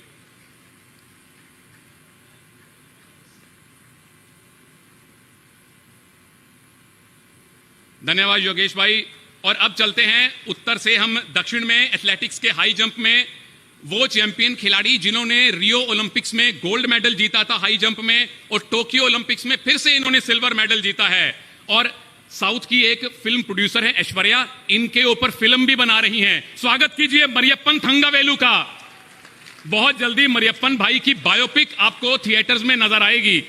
धन्यवाद योगेश भाई। और अब चलते हैं उत्तर से हम दक्षिण में, एथलेटिक्स के हाई जंप में वो चैंपियन खिलाड़ी जिन्होंने रियो ओलंपिक्स में गोल्ड मेडल जीता था हाई जंप में, और टोक्यो ओलंपिक्स में फिर से इन्होंने सिल्वर मेडल जीता है। और साउथ की एक फिल्म प्रोड्यूसर है ऐश्वर्या, इनके ऊपर फिल्म भी बना रही हैं। स्वागत कीजिए मरियप्पन थंगावेलु का। बहुत जल्दी मरियप्पन भाई की बायोपिक आपको थिएटर्स में नजर आएगी।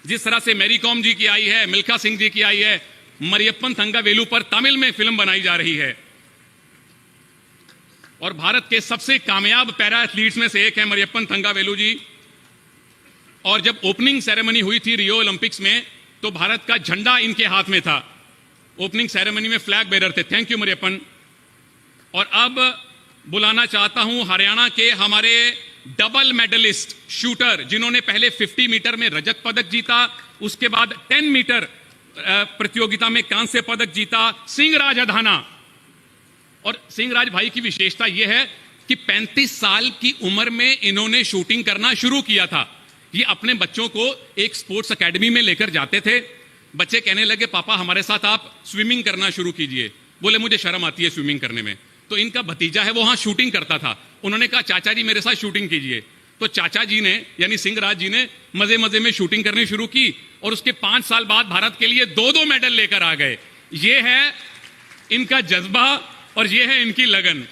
जिस तरह से मैरी कॉम जी की आई है, मिल्खा सिंह जी की आई है, मरियप्पन थंगावेलु पर तमिल में फिल्म बनाई जा रही है। और भारत के सबसे कामयाब पैरा एथलीट्स में से एक है मरियप्पन थंगावेलु जी। और जब ओपनिंग सेरेमनी हुई थी रियो ओलंपिक्स में, तो भारत का झंडा इनके हाथ में था। ओपनिंग सेरेमनी में फ्लैग बेरर थे। Thank you Mariyappan. और अब बुलाना चाहता हूं हरियाणा के हमारे डबल मेडलिस्ट शूटर, जिन्होंने पहले 50 मीटर में रजत पदक जीता, उसके बाद 10 मीटर प्रतियोगिता में कांस्य पदक जीता, सिंहराज अधाना। और सिंहराज भाई की विशेषता यह है कि 35 साल की उम्र में इन्होंने शूटिंग करना शुरू किया था। ये अपने बच्चों को एक स्पोर्ट्स एकेडमी में लेकर जाते थे। बच्चे कहने लगे, पापा हमारे साथ आप स्विमिंग करना शुरू कीजिए। बोले मुझे शर्म आती है स्विमिंग करने में। तो इनका भतीजा है वो वहां शूटिंग करता था। उन्होंने कहा चाचा जी मेरे साथ शूटिंग कीजिए। तो चाचा जी ने यानी सिंहराज जी ने मजे मजे में शूटिंग करनी शुरू की, और उसके 5 साल बाद भारत के लिए 2-2 मेडल लेकर आ गए। ये है इनका जज्बा और ये है इनकी लगन।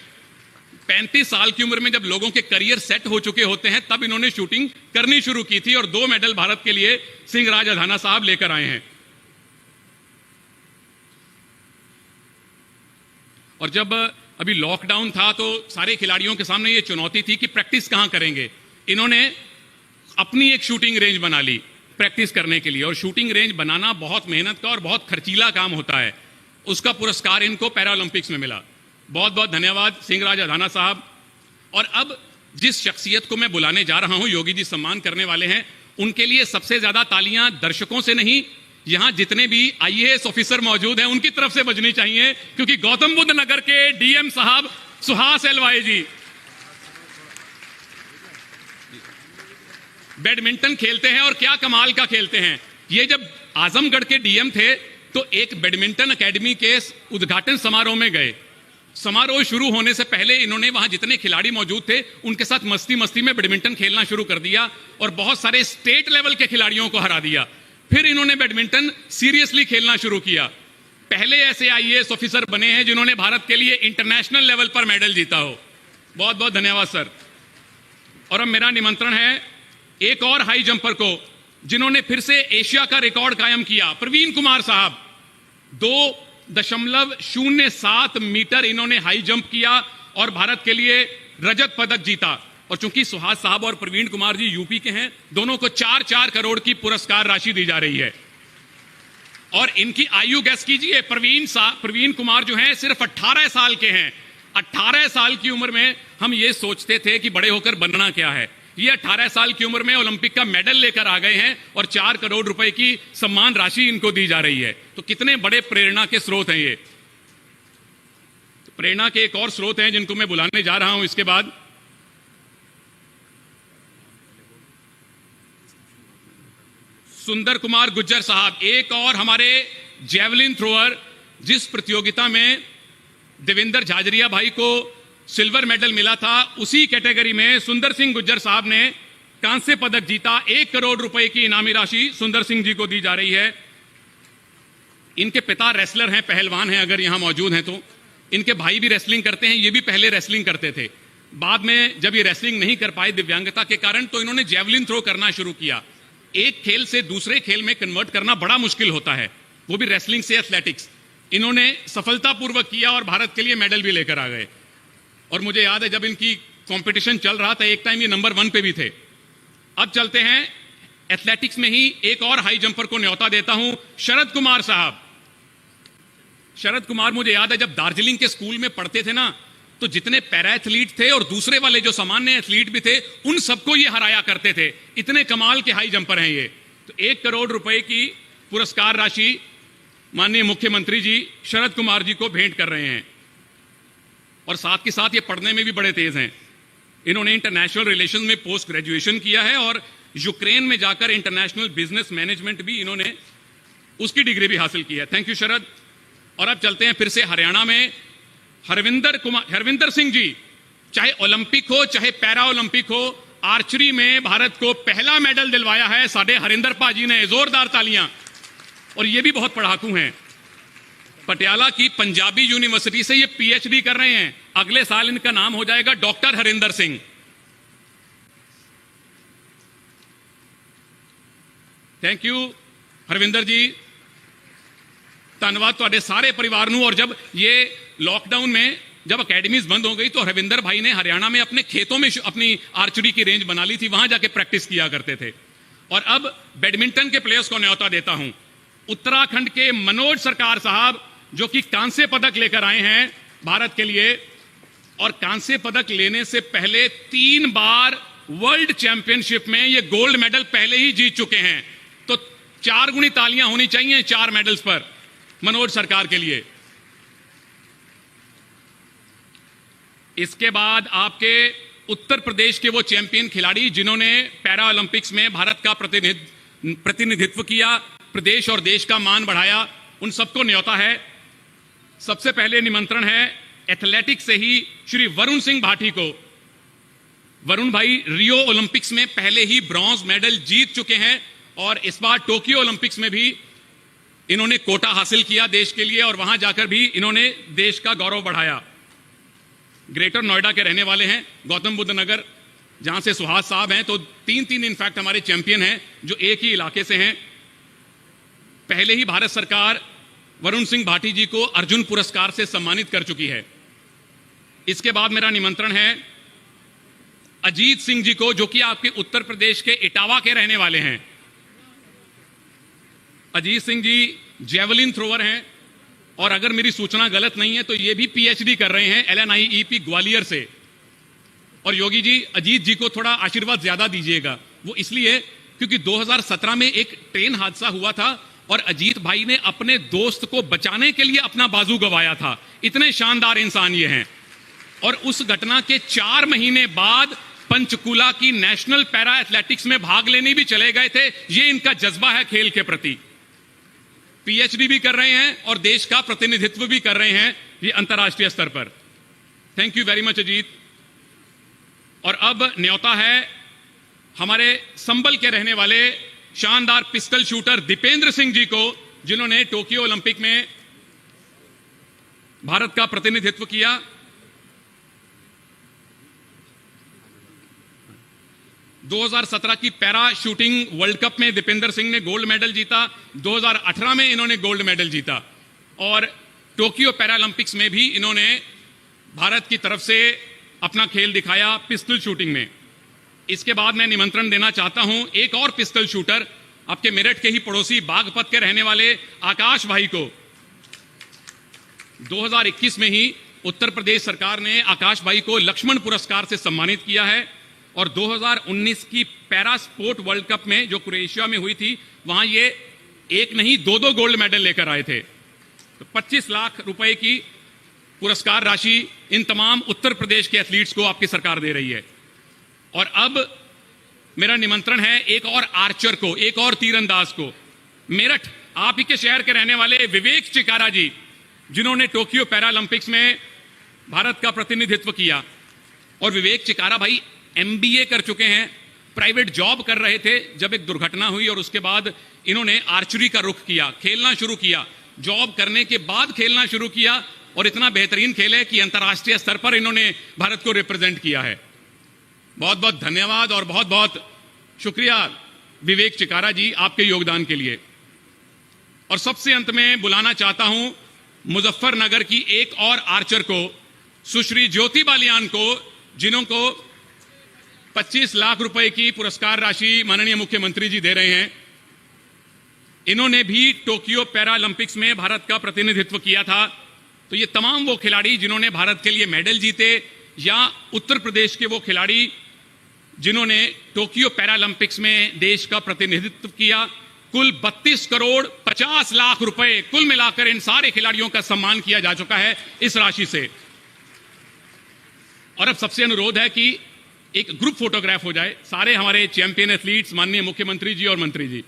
35 साल की उम्र में जब लोगों के करियर सेट हो चुके होते हैं, तब इन्होंने शूटिंग करनी शुरू की थी, और 2 मेडल भारत के लिए सिंहराज अधाना साहब लेकर आए हैं। और जब अभी लॉकडाउन था तो सारे खिलाड़ियों के सामने ये चुनौती थी कि प्रैक्टिस कहां करेंगे। इन्होंने अपनी एक शूटिंग रेंज बना ली प्रैक्टिस करने के लिए, और शूटिंग रेंज बनाना बहुत मेहनत का और बहुत खर्चीला काम होता है। उसका पुरस्कार इनको पैरा ओलंपिक्स में मिला। बहुत बहुत धन्यवाद सिंहराज अधाना साहब। और अब जिस शख्सियत को मैं बुलाने जा रहा हूं, योगी जी सम्मान करने वाले हैं, उनके लिए सबसे ज्यादा तालियां दर्शकों से नहीं, यहां जितने भी IAS ऑफिसर मौजूद हैं उनकी तरफ से बजनी चाहिए, क्योंकि गौतम बुद्ध नगर के DM साहब सुहास एलवाई जी बैडमिंटन खेलते हैं, और क्या कमाल का खेलते हैं। ये जब आजमगढ़ के DM थे तो एक बैडमिंटन एकेडमी के उद्घाटन समारोह में गए। समारोह शुरू होने से पहले इन्होंने वहां जितने खिलाड़ी मौजूद थे उनके साथ मस्ती मस्ती में बैडमिंटन खेलना शुरू कर दिया, और बहुत सारे स्टेट लेवल के खिलाड़ियों को हरा दिया। फिर इन्होंने बैडमिंटन सीरियसली खेलना शुरू किया। पहले ऐसे IAS ऑफिसर बने हैं जिन्होंने भारत के लिए इंटरनेशनल लेवल पर मेडल जीता हो। बहुत बहुत धन्यवाद सर। और अब मेरा निमंत्रण है एक और हाई जंपर को, जिन्होंने फिर से एशिया का रिकॉर्ड कायम किया, प्रवीण कुमार साहब। 2.07 मीटर इन्होंने हाई जंप किया और भारत के लिए रजत पदक जीता। और चूंकि सुहास साहब और प्रवीण कुमार जी यूपी के हैं, दोनों को 4-4 करोड़ की पुरस्कार राशि दी जा रही है। और इनकी आयु गैस कीजिए, प्रवीण कुमार जो हैं सिर्फ 18 साल के हैं। 18 साल की उम्र में हम ये सोचते थे कि बड़े होकर बनना क्या है। ये 18 साल की उम्र में ओलंपिक का मेडल लेकर आ गए हैं, और 4 करोड़ रुपए की सम्मान राशि इनको दी जा रही है। तो कितने बड़े प्रेरणा के स्रोत हैं ये। तो प्रेरणा के एक और स्रोत हैं जिनको मैं बुलाने जा रहा हूं इसके बाद। सुंदर कुमार गुज्जर साहब, एक और हमारे जेवलिन थ्रोअर, जिस प्रतियोगिता में देवेंद्र झाझरिया भाई को सिल्वर मेडल मिला था, उसी कैटेगरी में सुंदर सिंह गुज्जर साहब ने कांस्य पदक जीता। 1 करोड़ रुपए की इनामी राशि सुंदर सिंह जी को दी जा रही है। इनके पिता रेसलर हैं, पहलवान हैं, अगर यहां मौजूद हैं तो। इनके भाई भी रेसलिंग करते हैं, ये भी पहले रेसलिंग करते थे। बाद में जब ये रेसलिंग नहीं कर पाए दिव्यांगता के कारण, तो इन्होंने जेवलिन थ्रो करना शुरू किया। एक खेल से दूसरे खेल में कन्वर्ट करना बड़ा मुश्किल होता है, वो भी रेसलिंग से एथलेटिक्स। इन्होंने सफलतापूर्वक किया और भारत के लिए मेडल भी लेकर आ गए। और मुझे याद है जब इनकी कंपटीशन चल रहा था, एक टाइम ये नंबर 1 पे भी थे। अब चलते हैं एथलेटिक्स में ही एक और हाई जंपर को न्योता देता हूं, शरद कुमार साहब। शरद कुमार, मुझे याद है जब दार्जिलिंग के स्कूल में पढ़ते थे ना, तो जितने पैरा एथलीट थे और दूसरे वाले जो सामान्य एथलीट भी थे, उन सबको ये हराया करते थे। इतने कमाल के हाई जंपर हैं ये। तो 1 करोड़ रुपए की पुरस्कार राशि माननीय मुख्यमंत्री जी शरद कुमार जी को भेंट कर रहे हैं। और साथ के साथ ये पढ़ने में भी बड़े तेज हैं। इन्होंने इंटरनेशनल रिलेशंस में पोस्ट ग्रेजुएशन किया है और यूक्रेन में जाकर इंटरनेशनल बिजनेस मैनेजमेंट भी इन्होंने उसकी डिग्री भी हासिल की है। थैंक यू शरद। और अब चलते हैं फिर से हरियाणा में। हरविंदर सिंह जी, चाहे ओलंपिक हो चाहे पैरा ओलंपिक हो, आर्चरी में भारत को पहला मेडल दिलवाया है साडे हरिंदर पाजी ने। जोरदार तालियां। और ये भी बहुत पढ़ाकू हैं। पटियाला की पंजाबी यूनिवर्सिटी से ये पीएचडी कर रहे हैं। अगले साल इनका नाम हो जाएगा doctor Harinder Singh. Thank you Harvinder ji. धन्यवाद ਤੁਹਾਡੇ ਸਾਰੇ परिवार ਨੂੰ। और जब ये लॉकडाउन में जब अकेडमीज बंद हो गई तो हरविंदर भाई ने हरियाणा में अपने खेतों में अपनी आर्चरी की रेंज बना ली थी, वहां जाके प्रैक्टिस किया करते थे। और अब बैडमिंटन के प्लेयर्स को न्योता देता हूं। उत्तराखंड के मनोज सरकार साहब, जो कि कांस्य पदक लेकर आए हैं भारत के लिए, और कांस्य पदक लेने से पहले 3 बार वर्ल्ड चैंपियनशिप में ये गोल्ड मेडल पहले ही जीत चुके हैं। तो 4 गुनी तालियां होनी चाहिए 4 मेडल्स पर मनोज सरकार के लिए। इसके बाद आपके उत्तर प्रदेश के वो चैंपियन खिलाड़ी जिन्होंने पैरा ओलंपिक्स में भारत का प्रतिनिधित्व किया, प्रदेश और देश का मान बढ़ाया, उन सबको न्योता है। सबसे पहले निमंत्रण है एथलेटिक्स से ही श्री वरुण सिंह भाटी को। वरुण भाई रियो ओलंपिक्स में पहले ही ब्रॉन्ज मेडल जीत चुके हैं और इस बार टोक्यो ओलंपिक्स में भी इन्होंने कोटा हासिल किया देश के लिए और वहां जाकर भी इन्होंने देश का गौरव बढ़ाया। ग्रेटर नोएडा के रहने वाले हैं, गौतम बुद्ध नगर, जहां से सुहास साहब हैं। तो 3 इनफैक्ट हमारे चैंपियन हैं जो एक ही इलाके से हैं। पहले ही भारत सरकार वरुण सिंह भाटी जी को अर्जुन पुरस्कार से सम्मानित कर चुकी है। इसके बाद मेरा निमंत्रण है अजीत सिंह जी को, जो कि आपके उत्तर प्रदेश के इटावा के रहने वाले हैं। अजीत सिंह जी जेवलिन थ्रोवर हैं और अगर मेरी सूचना गलत नहीं है तो ये भी पीएचडी कर रहे हैं LNIEP ग्वालियर से। और योगी जी, अजीत जी को थोड़ा आशीर्वाद ज्यादा दीजिएगा। वो इसलिए क्योंकि 2017 में एक ट्रेन हादसा हुआ था और अजीत भाई ने अपने दोस्त को बचाने के लिए अपना बाजू गंवाया था। इतने शानदार इंसान ये हैं। और उस घटना के 4 महीने बाद पंचकुला की नेशनल पैरा एथलेटिक्स में भाग लेने भी चले गए थे। ये इनका जज्बा है खेल के प्रति। पीएचडी भी कर रहे हैं और देश का प्रतिनिधित्व भी कर रहे हैं ये अंतर्राष्ट्रीय स्तर पर। Thank you very much Ajit. और अब न्योता है हमारे संबल के रहने वाले शानदार पिस्टल शूटर दीपेंद्र सिंह जी को, जिन्होंने टोक्यो ओलंपिक में भारत का प्रतिनिधित्व किया। – 2017 की पैरा शूटिंग वर्ल्ड कप में दीपेंद्र सिंह ने गोल्ड मेडल जीता। 2018 में इन्होंने गोल्ड मेडल जीता और टोक्यो पैरालंपिक्स में भी इन्होंने भारत की तरफ से अपना खेल दिखाया पिस्टल शूटिंग में। इसके बाद मैं निमंत्रण देना चाहता हूं एक और पिस्टल शूटर, आपके मेरठ के ही पड़ोसी बागपत के रहने वाले आकाश भाई को। 2021 में ही उत्तर प्रदेश सरकार ने आकाश भाई को लक्ष्मण पुरस्कार से सम्मानित किया है और 2019 की पैरा स्पोर्ट वर्ल्ड कप में जो क्रोएशिया में हुई थी, वहां ये एक नहीं 2 गोल्ड मेडल लेकर आए थे। तो 25 लाख रुपए की पुरस्कार राशि इन तमाम उत्तर प्रदेश के एथलीट्स को आपकी सरकार दे रही है। और अब मेरा निमंत्रण है एक और आर्चर को, एक और तीरंदाज को। मेरठ आप ही के शहर के रहने वाले विवेक चिकारा जी, जिन्होंने टोक्यो पैरालंपिक्स में भारत का प्रतिनिधित्व किया। और विवेक चिकारा भाई MBA कर चुके हैं, प्राइवेट जॉब कर रहे थे जब एक दुर्घटना हुई और उसके बाद इन्होंने आर्चरी का रुख किया, खेलना शुरू किया, जॉब करने के बाद खेलना शुरू किया और इतना बेहतरीन खेले कि अंतर्राष्ट्रीय स्तर पर इन्होंने भारत को रिप्रेजेंट किया है। बहुत बहुत धन्यवाद और बहुत बहुत शुक्रिया विवेक चिकारा जी आपके योगदान के लिए। और सबसे अंत में बुलाना चाहता हूं मुजफ्फरनगर की एक और आर्चर को, सुश्री ज्योति बालियान को, जिन्हों को 25 लाख रुपए की पुरस्कार राशि माननीय मुख्यमंत्री जी दे रहे हैं। इन्होंने भी टोक्यो पैरालंपिक्स में भारत का प्रतिनिधित्व किया था। तो ये तमाम वो खिलाड़ी जिन्होंने भारत के लिए मेडल जीते, या उत्तर प्रदेश के वो खिलाड़ी जिन्होंने टोक्यो पैरालंपिक्स में देश का प्रतिनिधित्व किया, कुल 32 करोड़ 50 लाख रुपए कुल मिलाकर इन सारे खिलाड़ियों का सम्मान किया जा चुका है इस राशि से। और अब सबसे अनुरोध है कि एक ग्रुप फोटोग्राफ हो जाए, सारे हमारे चैंपियन एथलीट्स, माननीय मुख्यमंत्री जी और मंत्री जी।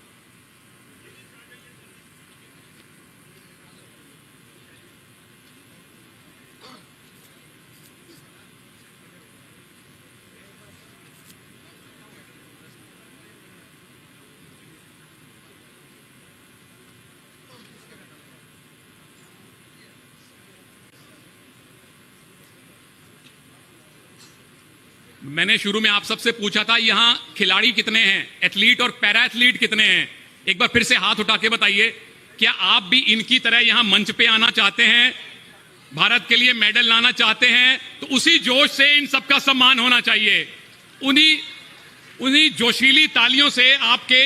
मैंने शुरू में आप सबसे पूछा था यहां खिलाड़ी कितने हैं, एथलीट और पैरा एथलीट कितने हैं। एक बार फिर से हाथ उठा के बताइए, क्या आप भी इनकी तरह यहां मंच पे आना चाहते हैं, भारत के लिए मेडल लाना चाहते हैं? तो उसी जोश से इन सबका सम्मान होना चाहिए। उन्हीं जोशीली तालियों से आपके